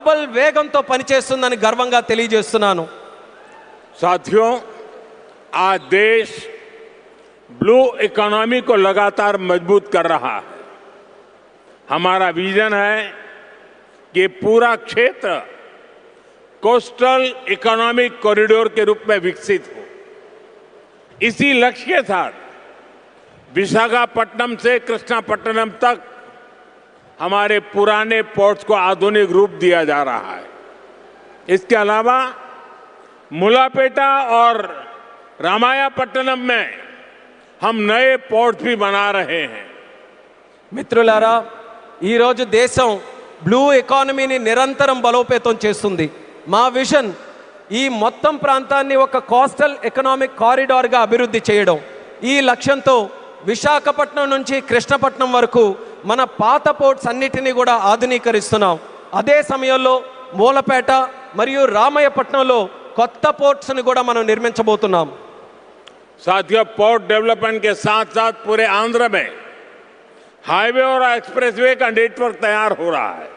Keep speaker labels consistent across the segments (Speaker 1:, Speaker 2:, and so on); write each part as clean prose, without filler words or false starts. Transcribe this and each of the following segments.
Speaker 1: Double వేగంతో పనిచేస్తుందని గర్వంగా తెలియజేస్తున్నాను.
Speaker 2: साथियों, आज देश ब्लू इकोनॉमी को लगातार मजबूत कर रहा है. हमारा विजन है कि पूरा क्षेत्र कोस्टल इकोनॉमिक कॉरिडोर के रूप में विकसित हो. इसी लक्ष्य के साथ विशाखापट्टनम से कृष्णापट्टनम तक हमारे पुराने पोर्ट्स को आधुनिक रूप दिया जा रहा है. इसके अलावा मुलापेटा और रामायापट्टनम में हम नए पोर्ट्स भी बना रहे हैं.
Speaker 1: మిత్రులారా, ఈరోజు దేశం బ్లూ ఎకానమీని నిరంతరం బలోపేతం చేస్తుంది. మా విజన్ ఈ మొత్తం ప్రాంతాన్ని ఒక కోస్టల్ ఎకనామిక్ కారిడార్గా అభివృద్ధి చేయడం. ఈ లక్ష్యంతో విశాఖపట్నం నుంచి కృష్ణపట్నం వరకు మన పాత పోర్ట్స్ అన్నిటినీ కూడా ఆధునీకరిస్తున్నాం. అదే సమయంలో మూలపేట మరియు రామయ్యపట్నంలో కొత్త పోర్ట్స్ని కూడా మనం నిర్మించబోతున్నాం.
Speaker 2: साथियों, पोर्ट डेवलपमेंट के साथ साथ पूरे आंध्र में हाईवे और एक्सप्रेसवे का नेटवर्क तैयार हो रहा है.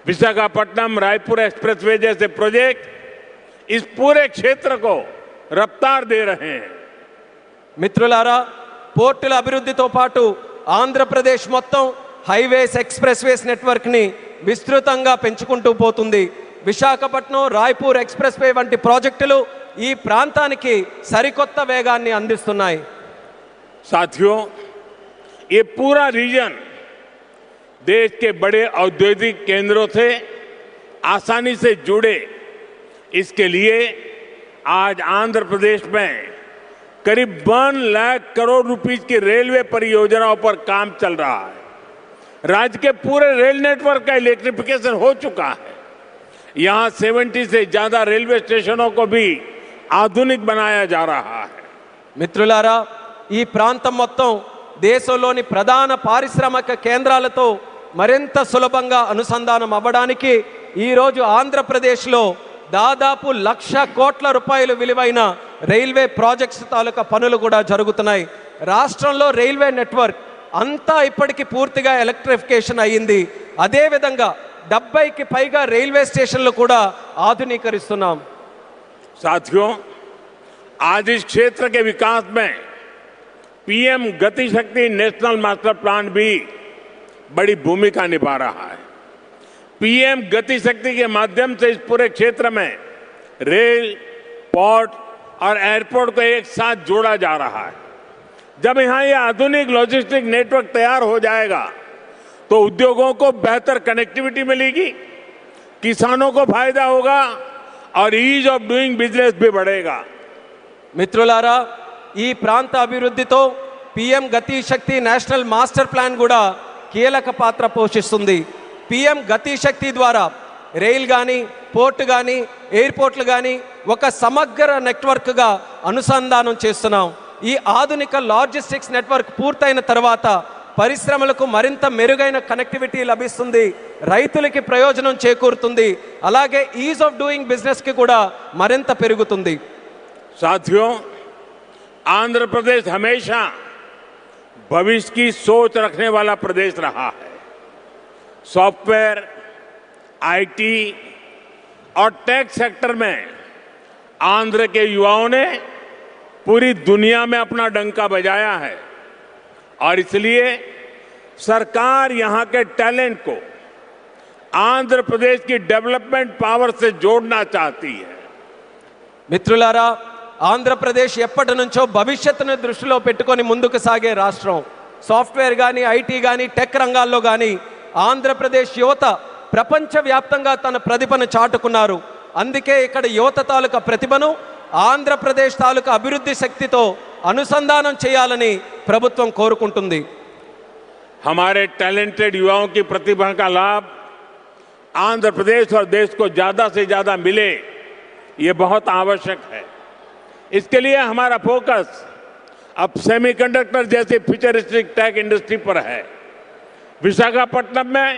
Speaker 2: विशाखापट्टनम रायपुर एक्सप्रेसवे जैसे प्रोजेक्ट इस पूरे क्षेत्र को रफ्तार दे रहे हैं.
Speaker 1: మిత్రులారా, పోర్టుల అభివృద్ధితో పాటు ఆంధ్రప్రదేశ్ మొత్తం హైవేస్ ఎక్స్ప్రెస్వేస్ నెట్వర్క్ని విస్తృతంగా పెంచుకుంటూ పోతుంది. విశాఖపట్నం రాయ్పూర్ ఎక్స్ప్రెస్వే వంటి ప్రాజెక్టులు ఈ ప్రాంతానికి సరికొత్త వేగాన్ని అందిస్తున్నాయి.
Speaker 2: साथियों, ये पूरा रीजन देश के बड़े औद्योगिक केंद्रों से आसानी से जुड़े. इसके लिए आज आंध्र प्रदेश में करीब 1 लाख करोड़ रुपीस की रेलवे परियोजनाओं पर काम चल रहा है. राज्य के पूरे रेल नेटवर्क का इलेक्ट्रिफिकेशन हो चुका है. यहां 70 से ज्यादा रेलवे स्टेशनों को भी आधुनिक बनाया जा रहा है.
Speaker 1: మిత్రులారా, ఈ ప్రాంతం మొత్తం దేశంలోని ప్రధాన పారిశ్రామిక కేంద్రాలతో మరింత సులభంగా అనుసంధానం అవ్వడానికి ఈరోజు ఆంధ్రప్రదేశ్లో దాదాపు 1,00,000 కోట్ల రూపాయలు విలువైన రైల్వే ప్రాజెక్ట్స్ తాలూకా పనులు కూడా జరుగుతున్నాయి. రాష్ట్రంలో రైల్వే నెట్వర్క్ అంతా ఇప్పటికీ పూర్తిగా ఎలక్ట్రిఫికేషన్ అయ్యింది. అదేవిధంగా 70కి పైగా రైల్వే స్టేషన్లు కూడా ఆధునీకరిస్తున్నాం.
Speaker 2: साथियों, आज इस क्षेत्र के विकास में पीएम गति शक्ति नेशनल मास्टर प्लान भी बड़ी भूमिका निभा रहा है. पीएम गति शक्ति के माध्यम से इस पूरे क्षेत्र में रेल, पोर्ट और एयरपोर्ट को एक साथ जोड़ा जा रहा है. जब यहां ये आधुनिक लॉजिस्टिक नेटवर्क तैयार हो जाएगा तो उद्योगों को बेहतर कनेक्टिविटी मिलेगी, किसानों को फायदा होगा और ईज ऑफ डूइंग बिजनेस भी बढ़ेगा.
Speaker 1: మిత్రులారా, ఈ ప్రాంత అభివృద్ధితో పిఎం గతి శక్తి నేషనల్ మాస్టర్ ప్లాన్ కూడా కీలక పాత్ర పోషిస్తుంది. పిఎం గతి శక్తి ద్వారా రైల్ కానీ పోర్టు కానీ ఎయిర్పోర్ట్లు కానీ ఒక సమగ్ర నెట్వర్క్గా అనుసంధానం చేస్తున్నాం. ఈ ఆధునిక లాజిస్టిక్స్ నెట్వర్క్ పూర్తయిన తర్వాత పరిశ్రమలకు మరింత మెరుగైన కనెక్టివిటీ లభిస్తుంది, రైతులకి ప్రయోజనం చేకూరుతుంది, అలాగే ఈజ్ ఆఫ్ డూయింగ్ బిజినెస్కి కూడా మరింత పెరుగుతుంది.
Speaker 2: साथियों, आंध्र प्रदेश हमेशा भविष्य की सोच रखने वाला प्रदेश रहा है. सॉफ्टवेयर, आईटी और टेक सेक्टर में आंध्र के युवाओं ने पूरी दुनिया में अपना डंका बजाया है और इसलिए सरकार यहां के टैलेंट को आंध्र प्रदेश की डेवलपमेंट पावर से जोड़ना चाहती है.
Speaker 1: మిత్రులారా, ఆంధ్రప్రదేశ్ ఎప్పటి నుంచో భవిష్యత్తును దృష్టిలో పెట్టుకొని ముందుకు సాగే రాష్ట్రం. సాఫ్ట్వేర్ కానీ ఐటీ కానీ టెక్ రంగాల్లో కానీ ఆంధ్రప్రదేశ్ యువత ప్రపంచవ్యాప్తంగా తన ప్రతిభను చాటుకున్నారు. అందుకే ఇక్కడ యువత తాలూకా ప్రతిభను ఆంధ్రప్రదేశ్ తాలూకా అభివృద్ధి శక్తితో అనుసంధానం చేయాలని ప్రభుత్వం కోరుకుంటుంది.
Speaker 2: हमारे टैलेंटेड युवाओं की प्रतिभा का लाभ आंध्र प्रदेश और देश को ज्यादा से ज्यादा मिले, ये बहुत आवश्यक है. इसके लिए हमारा फोकस अब सेमीकंडक्टर जैसी फ्यूचरिस्टिक टेक इंडस्ट्री पर है. विशाखापट्टनम में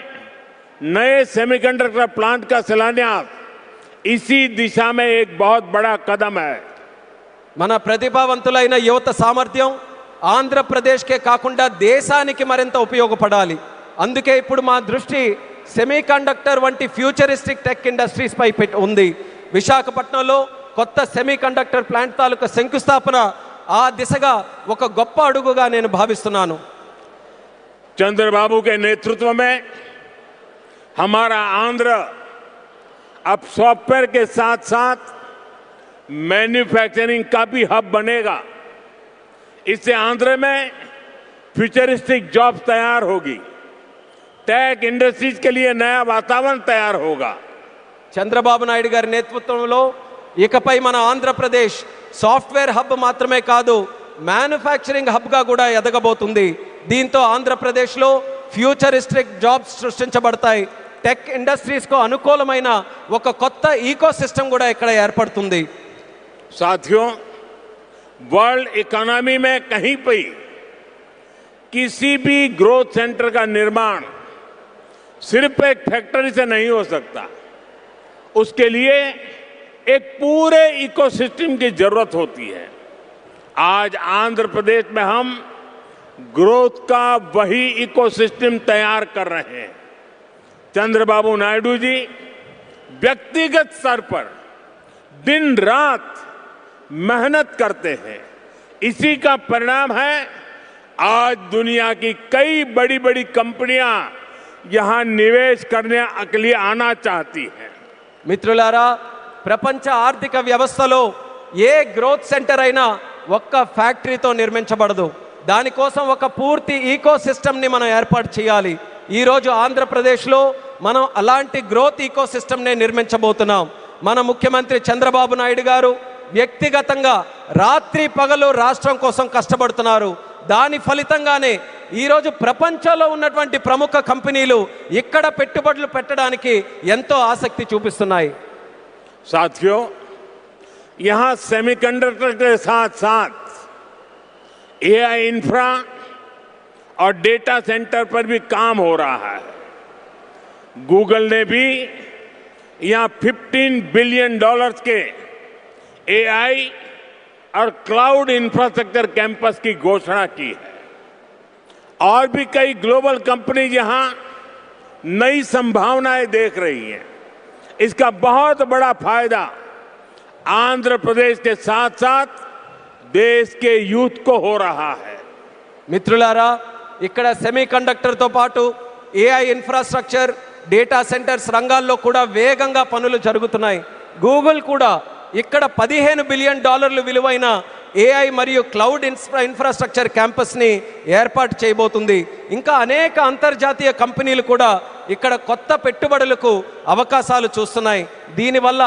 Speaker 2: नए सेमीकंडक्टर प्लांट का शिलान्यास इसी दिशा में एक बहुत बड़ा कदम है.
Speaker 1: మన ప్రతిభావంతులైన యువత సామర్థ్యం ఆంధ్రప్రదేశ్కే కాకుండా దేశానికి మరింత ఉపయోగపడాలి. అందుకే ఇప్పుడు మా దృష్టి సెమీకండక్టర్ వంటి ఫ్యూచరిస్టిక్ టెక్ ఇండస్ట్రీస్ పై ఉంది. విశాఖపట్నంలో కొత్త సెమీకండక్టర్ ప్లాంట్ తాలూకా శంకుస్థాపన ఆ దిశగా ఒక గొప్ప అడుగుగా నేను భావిస్తున్నాను.
Speaker 2: चंद्रबाबू के नेतृत्व में हमारा आंध्र अब सॉफ्टवेयर के साथ साथ मैन्युफैक्चरिंग का भी हब बनेगा. इससे आंध्र में फ्यूचरिस्टिक जॉब्स तैयार होगी. टेक इंडस्ट्रीज के लिए नया वातावरण तैयार होगा.
Speaker 1: చంద్రబాబు నాయుడు గారి నేతృత్వంలో ఇకపై మన ఆంధ్రప్రదేశ్ సాఫ్ట్వేర్ హబ్ మాత్రమే కాదు, మ్యానుఫ్యాక్చరింగ్ హబ్గా కూడా ఎదగబోతుంది. దీంతో ఆంధ్రప్రదేశ్లో ఫ్యూచరిస్టిక్ జాబ్స్ సృష్టించబడతాయి. టెక్ ఇండస్ట్రీస్కు అనుకూలమైన ఒక కొత్త ఈకో సిస్టమ్ కూడా ఇక్కడ ఏర్పడుతుంది.
Speaker 2: साथियों, वर्ल्ड इकोनॉमी में कहीं भी किसी भी ग्रोथ सेंटर का निर्माण सिर्फ एक फैक्ट्री से नहीं हो सकता. उसके लिए एक पूरे इकोसिस्टम की जरूरत होती है. आज आंध्र प्रदेश में हम ग्रोथ का वही इकोसिस्टम तैयार कर रहे हैं. चंद्रबाबू नायडू जी व्यक्तिगत स्तर पर दिन रात मेहनत करते हैं. इसी का परिणाम है आज दुनिया की कई बड़ी बड़ी कंपनियां यहां निवेश करने के लिए आना चाहती हैं.
Speaker 1: మిత్రులారా, ప్రపంచ ఆర్థిక వ్యవస్థలో ఏ గ్రోత్ సెంటర్ అయినా ఒక్క ఫ్యాక్టరీతో నిర్మించబడదు. దానికోసం ఒక పూర్తి ఈకో సిస్టమ్ని మనం ఏర్పాటు చేయాలి. ఈరోజు ఆంధ్రప్రదేశ్లో మనం అలాంటి గ్రోత్ ఈకో సిస్టమ్ని నిర్మించబోతున్నాం. మన ముఖ్యమంత్రి చంద్రబాబు నాయుడు గారు వ్యక్తిగతంగా రాత్రి పగలు రాష్ట్రం కోసం కష్టపడుతున్నారు. దాని ఫలితంగానే ఈరోజు ప్రపంచంలో ఉన్నటువంటి ప్రముఖ కంపెనీలు ఇక్కడ పెట్టుబడులు పెట్టడానికి ఎంతో ఆసక్తి చూపిస్తున్నాయి.
Speaker 2: साथियों, यहां सेमीकंडक्टर के साथ साथ एआई इंफ्रा और डेटा सेंटर पर भी काम हो रहा है. गूगल ने भी यहां $15 बिलियन के एआई और क्लाउड इंफ्रास्ट्रक्चर कैंपस की घोषणा की है. और भी कई ग्लोबल कंपनी यहां नई संभावनाएं देख रही हैं. इसका बहुत बड़ा फायदा आंध्र प्रदेश के साथ साथ देश के यूथ को हो रहा है.
Speaker 1: మిత్రులారా, ఇక్కడ సెమీకండక్టర్తో పాటు ఏఐ ఇన్ఫ్రాస్ట్రక్చర్, డేటా సెంటర్స్ రంగాల్లో కూడా వేగంగా పనులు జరుగుతున్నాయి. గూగుల్ కూడా ఇక్కడ $15 బిలియన్ విలువైన ఏఐ మరియు క్లౌడ్ ఇన్ఫ్రాస్ట్రక్చర్ క్యాంపస్ని ఏర్పాటు చేయబోతుంది. ఇంకా అనేక అంతర్జాతీయ కంపెనీలు కూడా ఇక్కడ కొత్త పెట్టుబడులకు అవకాశాలు చూస్తున్నాయి. దీనివల్ల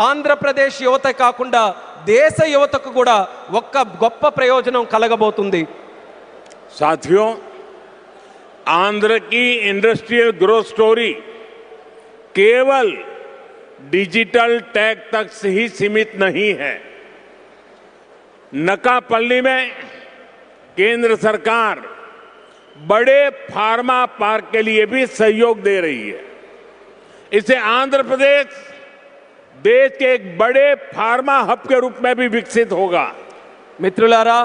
Speaker 1: ఆంధ్రప్రదేశ్ యువత కాకుండా దేశ యువతకు కూడా ఒక్క గొప్ప ప్రయోజనం కలగబోతుంది.
Speaker 2: साथियों, आंध्र की इंडस्ट्रियल ग्रोथ स्टोरी केवल डिजिटल टेक तक से ही सीमित नहीं है. नकापल्ली में केंद्र सरकार बड़े फार्मा पार्क के लिए भी सहयोग दे रही है. इससे आंध्र प्रदेश देश के एक बड़े फार्मा हब के रूप में भी विकसित होगा.
Speaker 1: మిత్రులారా,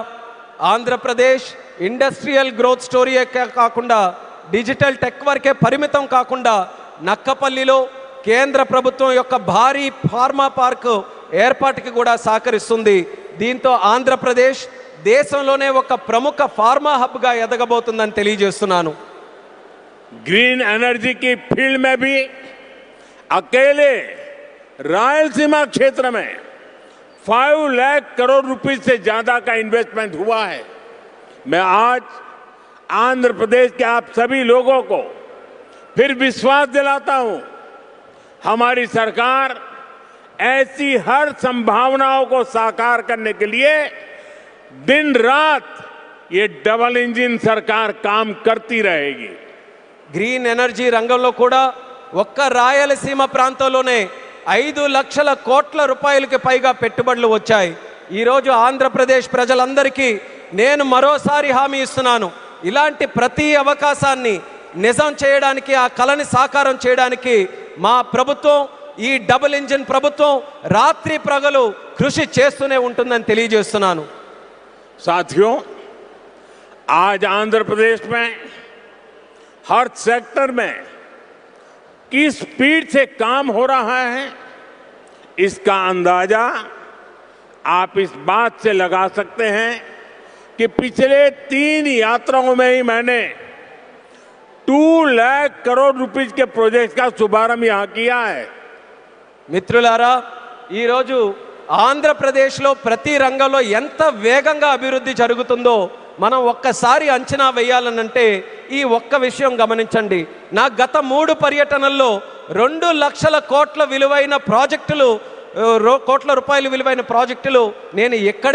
Speaker 1: ఆంధ్రప్రదేశ్ ఇండస్ట్రియల్ గ్రోత్ స్టోరీ కాకుండా డిజిటల్ టెక్ వరకే పరిమితం కాకుండా నక్కపల్లిలో కేంద్ర ప్రభుత్వం యొక్క భారీ ఫార్మా పార్క్ ఏర్పాటుకి కూడా సహకరిస్తుంది. దీంతో ఆంధ్రప్రదేశ్ దేశంలోనే ఒక ప్రముఖ ఫార్మా హబ్గా ఎదగబోతుందని తెలియజేస్తున్నాను.
Speaker 2: ग्रीन एनर्जी की फील्ड में भी अकेले रायलसीमा क्षेत्र में 5 लाख करोड़ रुपए से ज्यादा का इन्वेस्टमेंट हुआ है. मैं आज आंध्र प्रदेश के आप सभी लोगों को फिर विश्वास दिलाता हूं, हमारी सरकार ऐसी हर संभावनाओं को साकार करने के लिए दिन रात ये डबल इंजन सरकार काम करती रहेगी.
Speaker 1: గ్రీన్ ఎనర్జీ రంగంలో కూడా ఒక్క రాయలసీమ ప్రాంతంలోనే 5 లక్షల కోట్ల రూపాయలకి పైగా పెట్టుబడులు వచ్చాయి. ఈరోజు ఆంధ్రప్రదేశ్ ప్రజలందరికీ నేను మరోసారి హామీ ఇస్తున్నాను, ఇలాంటి ప్రతి అవకాశాన్ని నిజం చేయడానికి, ఆ కళని సాకారం చేయడానికి మా ప్రభుత్వం, ఈ డబుల్ ఇంజిన్ ప్రభుత్వం రాత్రి ప్రగలు కృషి చేస్తూనే ఉంటుందని తెలియజేస్తున్నాను.
Speaker 2: साथियों, आज आंध्र प्रदेश में हर सेक्टर में किस स्पीड से काम हो रहा है, इसका अंदाजा आप इस बात से लगा सकते हैं कि पिछले 3 यात्राओं में ही मैंने 2 लाख करोड़ रुपीस के प्रोजेक्ट का शुभारंभ यहां किया है।
Speaker 1: మిత్రులారా, ఈరోజు ఆంధ్రప్రదేశ్లో ప్రతి రంగంలో ఎంత వేగంగా అభివృద్ధి జరుగుతుందో మనం ఒక్కసారి అంచనా వేయాలనంటే ఈ ఒక్క విషయం గమనించండి. నా గత 3 పర్యటనల్లో 2 లక్షల కోట్ల విలువైన ప్రాజెక్టులు, కోట్ల రూపాయల విలువైన ప్రాజెక్టులు నేను ఎక్కడే